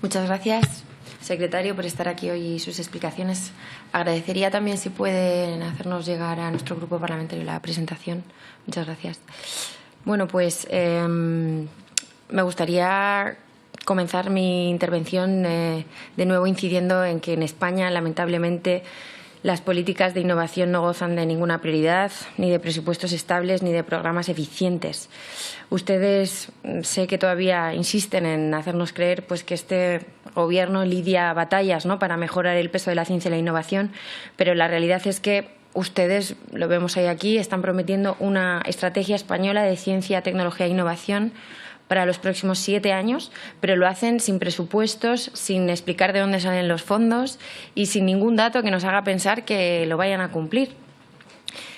Muchas gracias, secretario, por estar aquí hoy y sus explicaciones. Agradecería también si pueden hacernos llegar a nuestro grupo parlamentario la presentación. Muchas gracias. Bueno, pues me gustaría comenzar mi intervención de nuevo incidiendo en que en España, lamentablemente, las políticas de innovación no gozan de ninguna prioridad, ni de presupuestos estables, ni de programas eficientes. Ustedes sé que todavía insisten en hacernos creer pues, que este Gobierno lidia batallas, ¿no?, para mejorar el peso de la ciencia y la innovación, pero la realidad es que ustedes, lo vemos ahí aquí, están prometiendo una estrategia española de ciencia, tecnología e innovación para los próximos 7 años, pero lo hacen sin presupuestos, sin explicar de dónde salen los fondos y sin ningún dato que nos haga pensar que lo vayan a cumplir.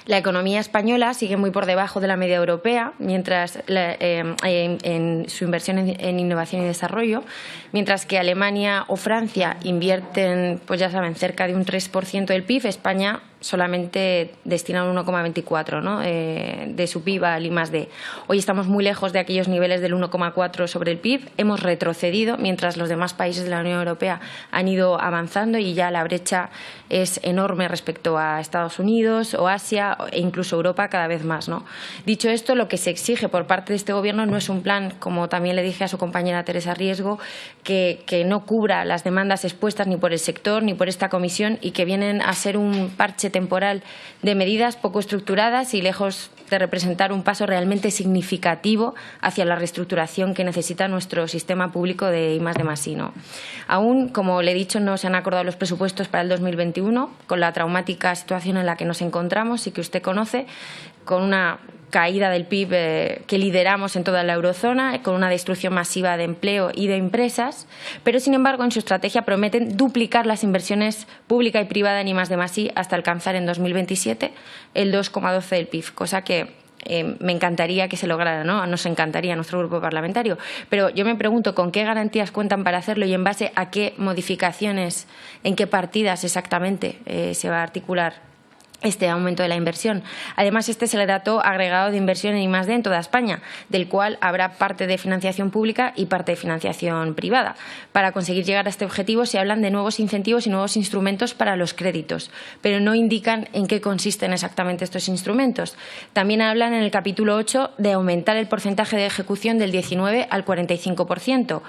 La economía española sigue muy por debajo de la media europea mientras en su inversión en innovación y desarrollo, mientras que Alemania o Francia invierten, pues ya saben, cerca de un 3% del PIB, España solamente destina un 1,24, ¿no?, de su PIB al I+D. Hoy estamos muy lejos de aquellos niveles del 1,4 sobre el PIB. Hemos retrocedido mientras los demás países de la Unión Europea han ido avanzando y ya la brecha es enorme respecto a Estados Unidos o Asia e incluso Europa cada vez más, ¿no? Dicho esto, lo que se exige por parte de este Gobierno no es un plan, como también le dije a su compañera Teresa Riesgo, que no cubra las demandas expuestas ni por el sector ni por esta comisión y que vienen a ser un parche temporal de medidas poco estructuradas y lejos de representar un paso realmente significativo hacia la reestructuración que necesita nuestro sistema público de I+D+I, ¿no? Aún, como le he dicho, no se han acordado los presupuestos para el 2021, con la traumática situación en la que nos encontramos y que usted conoce, con una caída del PIB que lideramos en toda la eurozona, con una destrucción masiva de empleo y de empresas, pero, sin embargo, en su estrategia prometen duplicar las inversiones pública y privada en I+D+I hasta alcanzar en 2027 el 2,12 del PIB, cosa que me encantaría que se lograra, ¿no? Nos encantaría a nuestro grupo parlamentario. Pero yo me pregunto con qué garantías cuentan para hacerlo y en base a qué modificaciones, en qué partidas exactamente se va a articular este aumento de la inversión. Además, este es el dato agregado de inversión en I+D en toda España, del cual habrá parte de financiación pública y parte de financiación privada. Para conseguir llegar a este objetivo se hablan de nuevos incentivos y nuevos instrumentos para los créditos, pero no indican en qué consisten exactamente estos instrumentos. También hablan en el capítulo 8 de aumentar el porcentaje de ejecución del 19 al 45%.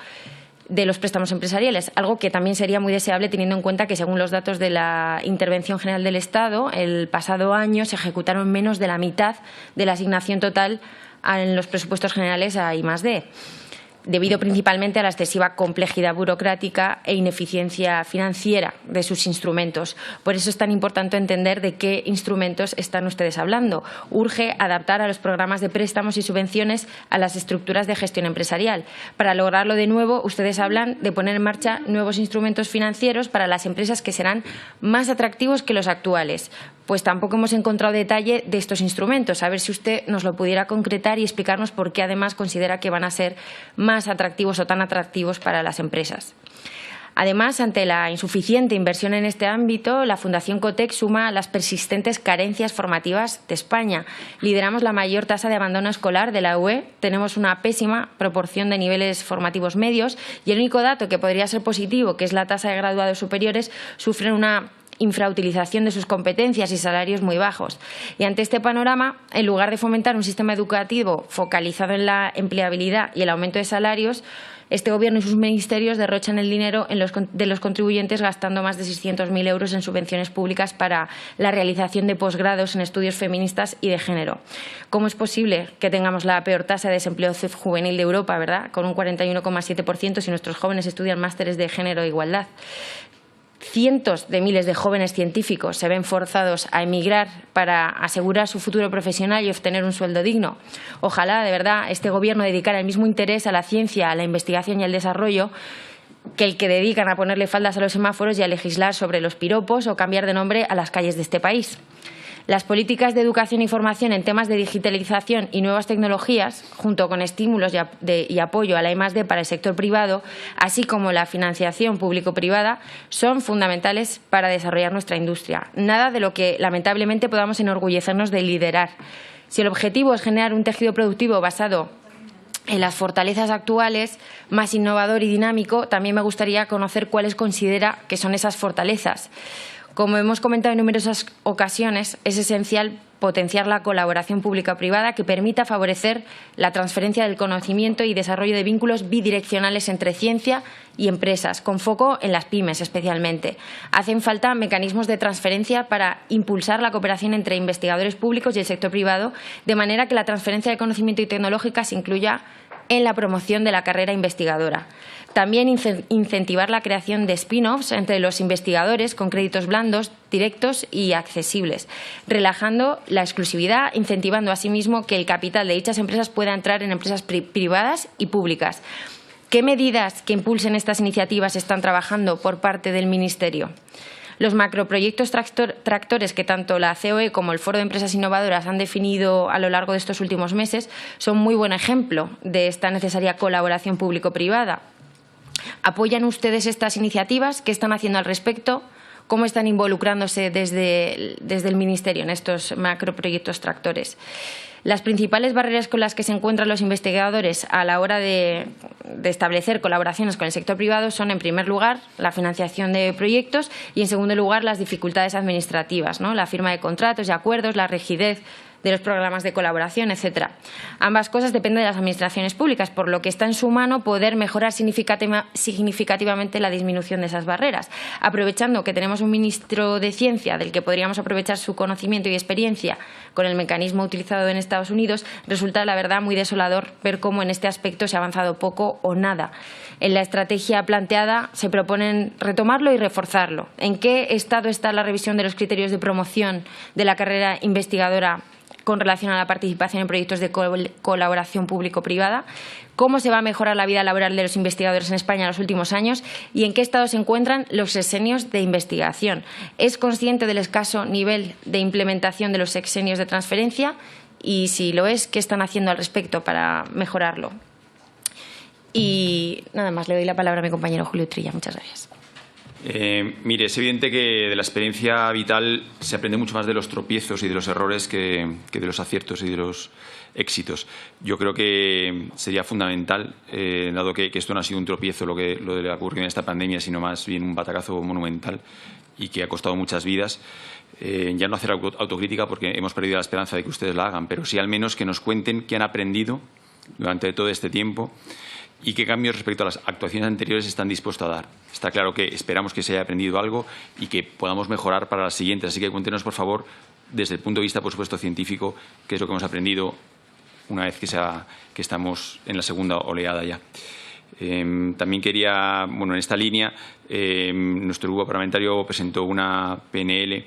De los préstamos empresariales, algo que también sería muy deseable teniendo en cuenta que, según los datos de la Intervención General del Estado, el pasado año se ejecutaron menos de la mitad de la asignación total en los presupuestos generales a I+D, debido principalmente a la excesiva complejidad burocrática e ineficiencia financiera de sus instrumentos. Por eso es tan importante entender de qué instrumentos están ustedes hablando. Urge adaptar a los programas de préstamos y subvenciones a las estructuras de gestión empresarial. Para lograrlo, de nuevo, ustedes hablan de poner en marcha nuevos instrumentos financieros para las empresas que serán más atractivos que los actuales. Pues tampoco hemos encontrado detalle de estos instrumentos. A ver si usted nos lo pudiera concretar y explicarnos por qué, además, considera que van a ser más atractivos o tan atractivos para las empresas. Además, ante la insuficiente inversión en este ámbito, la Fundación Cotec suma las persistentes carencias formativas de España. Lideramos la mayor tasa de abandono escolar de la UE, tenemos una pésima proporción de niveles formativos medios y el único dato que podría ser positivo, que es la tasa de graduados superiores, sufren una infrautilización de sus competencias y salarios muy bajos. Y ante este panorama, en lugar de fomentar un sistema educativo focalizado en la empleabilidad y el aumento de salarios, este Gobierno y sus ministerios derrochan el dinero de los contribuyentes, gastando más de 600.000 euros en subvenciones públicas para la realización de posgrados en estudios feministas y de género. ¿Cómo es posible que tengamos la peor tasa de desempleo juvenil de Europa, verdad?, con un 41,7% si nuestros jóvenes estudian másteres de género e igualdad? Cientos de miles de jóvenes científicos se ven forzados a emigrar para asegurar su futuro profesional y obtener un sueldo digno. Ojalá, de verdad, este Gobierno dedicara el mismo interés a la ciencia, a la investigación y al desarrollo que el que dedican a ponerle faldas a los semáforos y a legislar sobre los piropos o cambiar de nombre a las calles de este país. Las políticas de educación y formación en temas de digitalización y nuevas tecnologías, junto con estímulos y apoyo a la I+D para el sector privado, así como la financiación público-privada, son fundamentales para desarrollar nuestra industria. Nada de lo que, lamentablemente, podamos enorgullecernos de liderar. Si el objetivo es generar un tejido productivo basado en las fortalezas actuales, más innovador y dinámico, también me gustaría conocer cuáles considera que son esas fortalezas. Como hemos comentado en numerosas ocasiones, es esencial potenciar la colaboración pública-privada que permita favorecer la transferencia del conocimiento y desarrollo de vínculos bidireccionales entre ciencia y empresas, con foco en las pymes especialmente. Hacen falta mecanismos de transferencia para impulsar la cooperación entre investigadores públicos y el sector privado, de manera que la transferencia de conocimiento y tecnológica se incluya en la promoción de la carrera investigadora. También incentivar la creación de spin-offs entre los investigadores con créditos blandos, directos y accesibles, relajando la exclusividad, incentivando asimismo que el capital de dichas empresas pueda entrar en empresas privadas y públicas. ¿Qué medidas que impulsen estas iniciativas están trabajando por parte del Ministerio? Los macroproyectos tractores que tanto la COE como el Foro de Empresas Innovadoras han definido a lo largo de estos últimos meses son muy buen ejemplo de esta necesaria colaboración público-privada. ¿Apoyan ustedes estas iniciativas? ¿Qué están haciendo al respecto? ¿Cómo están involucrándose desde el Ministerio en estos macroproyectos tractores? Las principales barreras con las que se encuentran los investigadores a la hora de establecer colaboraciones con el sector privado son, en primer lugar, la financiación de proyectos y, en segundo lugar, las dificultades administrativas, ¿no? La firma de contratos y acuerdos, la rigidez de los programas de colaboración, etcétera. Ambas cosas dependen de las administraciones públicas, por lo que está en su mano poder mejorar significativamente la disminución de esas barreras. Aprovechando que tenemos un ministro de Ciencia del que podríamos aprovechar su conocimiento y experiencia con el mecanismo utilizado en Estados Unidos, resulta, la verdad, muy desolador ver cómo en este aspecto se ha avanzado poco o nada. En la estrategia planteada se proponen retomarlo y reforzarlo. ¿En qué estado está la revisión de los criterios de promoción de la carrera investigadora con relación a la participación en proyectos de colaboración público-privada? ¿Cómo se va a mejorar la vida laboral de los investigadores en España en los últimos años? ¿Y en qué estado se encuentran los sexenios de investigación? ¿Es consciente del escaso nivel de implementación de los sexenios de transferencia? Y si lo es, ¿qué están haciendo al respecto para mejorarlo? Y nada más, le doy la palabra a mi compañero Julio Trilla. Muchas gracias. Mire, es evidente que de la experiencia vital se aprende mucho más de los tropiezos y de los errores que de los aciertos y de los éxitos. Yo creo que sería fundamental, dado que esto no ha sido un tropiezo lo de la ocurrido en esta pandemia, sino más bien un batacazo monumental y que ha costado muchas vidas, ya no hacer autocrítica porque hemos perdido la esperanza de que ustedes la hagan, pero sí al menos que nos cuenten qué han aprendido durante todo este tiempo y qué cambios respecto a las actuaciones anteriores están dispuestos a dar. Está claro que esperamos que se haya aprendido algo y que podamos mejorar para las siguientes. Así que cuéntenos, por favor, desde el punto de vista, por supuesto, científico, qué es lo que hemos aprendido una vez que estamos en la segunda oleada ya. También quería, bueno, en esta línea, nuestro grupo parlamentario presentó una PNL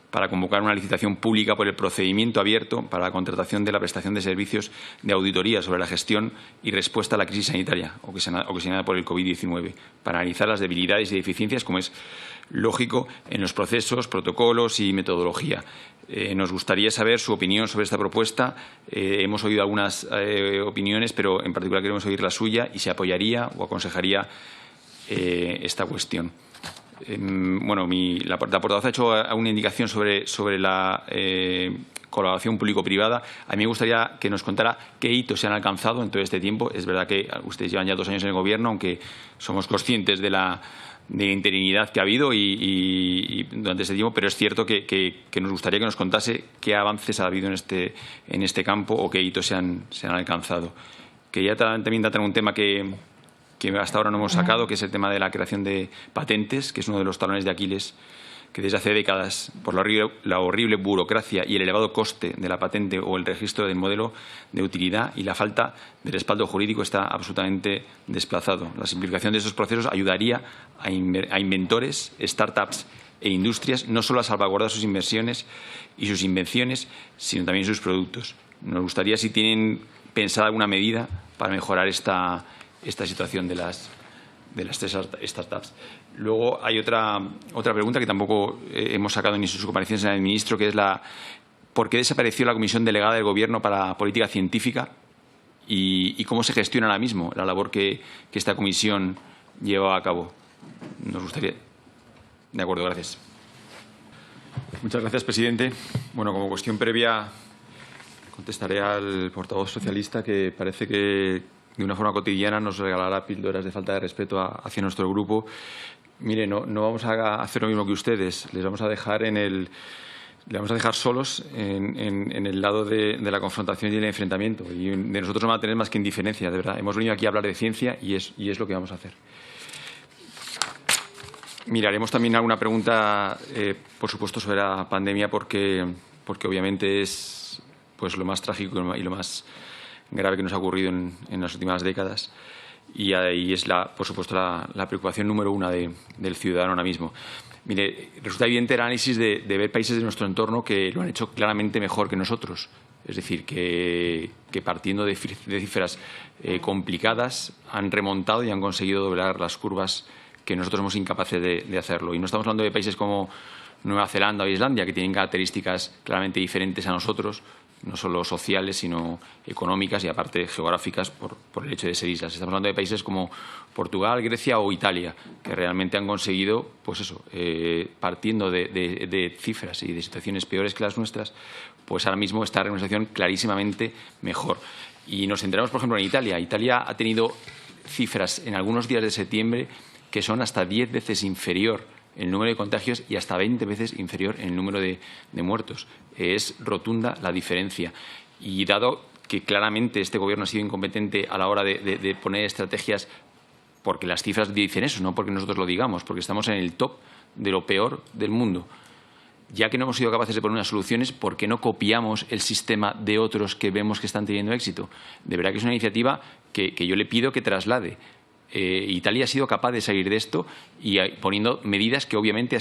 para convocar una licitación pública por el procedimiento abierto para la contratación de la prestación de servicios de auditoría sobre la gestión y respuesta a la crisis sanitaria ocasionada por el COVID-19, para analizar las debilidades y deficiencias, como es lógico, en los procesos, protocolos y metodología. Nos gustaría saber su opinión sobre esta propuesta. Hemos oído algunas opiniones, pero en particular queremos oír la suya y si apoyaría o aconsejaría esta cuestión. Bueno, la portavoz ha hecho una indicación sobre la colaboración público-privada. A mí me gustaría que nos contara qué hitos se han alcanzado en todo este tiempo. Es verdad que ustedes llevan ya 2 años en el Gobierno, aunque somos conscientes de la interinidad que ha habido y durante este tiempo, pero es cierto que nos gustaría que nos contase qué avances ha habido en este campo o qué hitos se han alcanzado. Quería también tratar un tema que hasta ahora no hemos sacado, que es el tema de la creación de patentes, que es uno de los talones de Aquiles, que desde hace décadas, por la horrible burocracia y el elevado coste de la patente o el registro del modelo de utilidad y la falta de respaldo jurídico, está absolutamente desplazado. La simplificación de esos procesos ayudaría a inventores, startups e industrias no solo a salvaguardar sus inversiones y sus invenciones, sino también sus productos. Nos gustaría si tienen pensada alguna medida para mejorar esta situación de las startups. Luego hay otra pregunta que tampoco hemos sacado ni sus comparecencias en el ministro, que es ¿por qué desapareció la comisión delegada del Gobierno para política científica y cómo se gestiona ahora mismo la labor que esta comisión lleva a cabo? Nos gustaría. De acuerdo, gracias. Muchas gracias, presidente. Bueno, como cuestión previa, contestaré al portavoz socialista que parece que de una forma cotidiana nos regalará píldoras de falta de respeto hacia nuestro grupo. Mire, no vamos a hacer lo mismo que ustedes. Les vamos a dejar solos en el lado de la confrontación y del enfrentamiento. Y de nosotros no van a tener más que indiferencia, de verdad. Hemos venido aquí a hablar de ciencia y es lo que vamos a hacer. Miraremos también alguna pregunta, por supuesto, sobre la pandemia, porque obviamente es pues lo más trágico y lo más grave que nos ha ocurrido en las últimas décadas. Y ahí es, por supuesto, la preocupación número uno del ciudadano ahora mismo. Mire, resulta evidente el análisis de ver países de nuestro entorno que lo han hecho claramente mejor que nosotros. Es decir, que partiendo de cifras complicadas han remontado y han conseguido doblar las curvas que nosotros somos incapaces de hacerlo. Y no estamos hablando de países como Nueva Zelanda o Islandia, que tienen características claramente diferentes a nosotros, no solo sociales, sino económicas y, aparte, geográficas por el hecho de ser islas. Estamos hablando de países como Portugal, Grecia o Italia, que realmente han conseguido, pues eso, partiendo de cifras y de situaciones peores que las nuestras, pues ahora mismo estar en una situación clarísimamente mejor. Y nos centramos, por ejemplo, en Italia. Italia ha tenido cifras en algunos días de septiembre que son hasta 10 veces inferior el número de contagios y hasta 20 veces inferior en el número de muertos. Es rotunda la diferencia. Y dado que claramente este Gobierno ha sido incompetente a la hora de poner estrategias, porque las cifras dicen eso, no porque nosotros lo digamos, porque estamos en el top de lo peor del mundo. Ya que no hemos sido capaces de poner unas soluciones, ¿por qué no copiamos el sistema de otros que vemos que están teniendo éxito? De verdad que es una iniciativa que yo le pido que traslade. Italia ha sido capaz de salir de esto y poniendo medidas que obviamente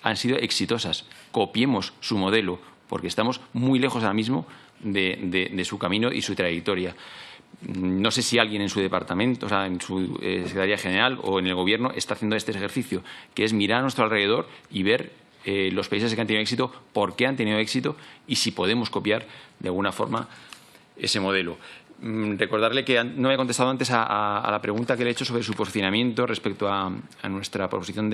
han sido exitosas. Copiemos su modelo, porque estamos muy lejos ahora mismo de su camino y su trayectoria. No sé si alguien en su departamento, o sea, en su Secretaría General o en el Gobierno está haciendo este ejercicio, que es mirar a nuestro alrededor y ver los países que han tenido éxito, por qué han tenido éxito y si podemos copiar de alguna forma ese modelo. Recordarle que no me he contestado antes a la pregunta que le he hecho sobre su posicionamiento respecto a nuestra proposición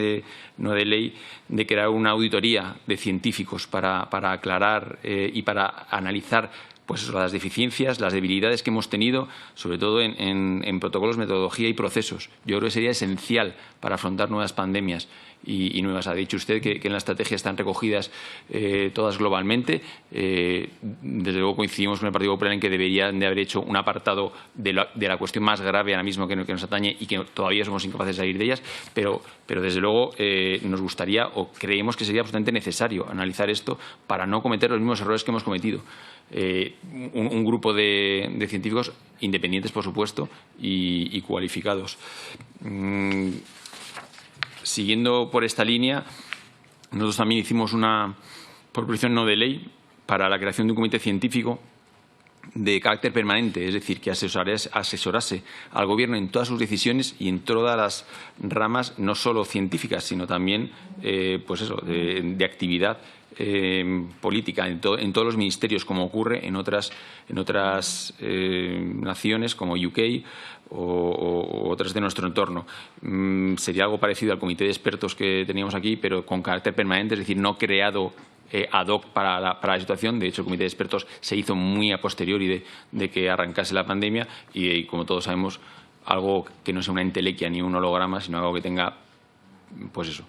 no de ley de crear una auditoría de científicos para aclarar y para analizar pues eso, las deficiencias, las debilidades que hemos tenido, sobre todo en protocolos, metodología y procesos. Yo creo que sería esencial para afrontar nuevas pandemias y nuevas. Ha dicho usted que en la estrategia están recogidas todas globalmente. Desde luego coincidimos con el Partido Popular en que deberían de haber hecho un apartado de la cuestión más grave ahora mismo que nos atañe y que todavía somos incapaces de salir de ellas, pero desde luego nos gustaría o creemos que sería absolutamente necesario analizar esto para no cometer los mismos errores que hemos cometido. Un grupo de científicos independientes, por supuesto, y cualificados. Siguiendo por esta línea, nosotros también hicimos una proposición no de ley para la creación de un comité científico de carácter permanente, es decir, que asesorase al Gobierno en todas sus decisiones y en todas las ramas, no solo científicas, sino también pues eso, de actividad política en todos los ministerios, como ocurre en otras naciones como UK o otras de nuestro entorno. Sería algo parecido al comité de expertos que teníamos aquí, pero con carácter permanente, es decir, no creado ad hoc para la situación. De hecho, el comité de expertos se hizo muy a posteriori de que arrancase la pandemia y, como todos sabemos, algo que no sea una entelequia ni un holograma, sino algo que tenga, pues eso,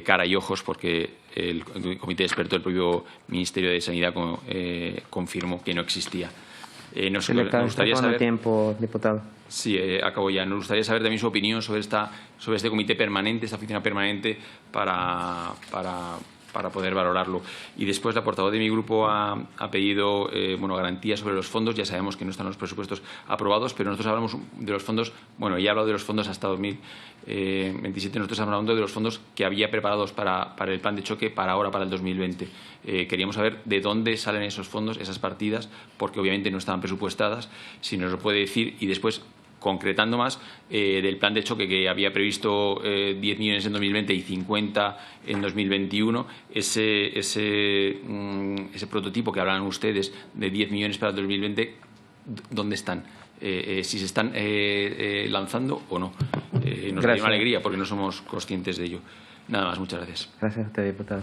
cara y ojos, porque el comité de expertos del propio Ministerio de Sanidad confirmó que no existía. Nos gustaría saber tiempo, diputado. Sí, acabo ya. Nos gustaría saber también su opinión sobre este comité permanente, esta oficina permanente, para poder valorarlo. Y después la portavoz de mi grupo ha pedido garantías sobre los fondos. Ya sabemos que no están los presupuestos aprobados, pero nosotros hablamos de los fondos, bueno, ya he hablado de los fondos hasta 2027, nosotros estamos hablando de los fondos que había preparados para el plan de choque para el 2020. Queríamos saber de dónde salen esos fondos, esas partidas, porque obviamente no estaban presupuestadas, si nos lo puede decir, y después, concretando más, del plan de choque que había previsto 10 millones en 2020 y 50 en 2021, ese prototipo que hablan ustedes de 10 millones para el 2020, ¿dónde están? Si se están lanzando o no. Nos daría una alegría porque no somos conscientes de ello. Nada más, muchas gracias. Gracias a usted, diputado.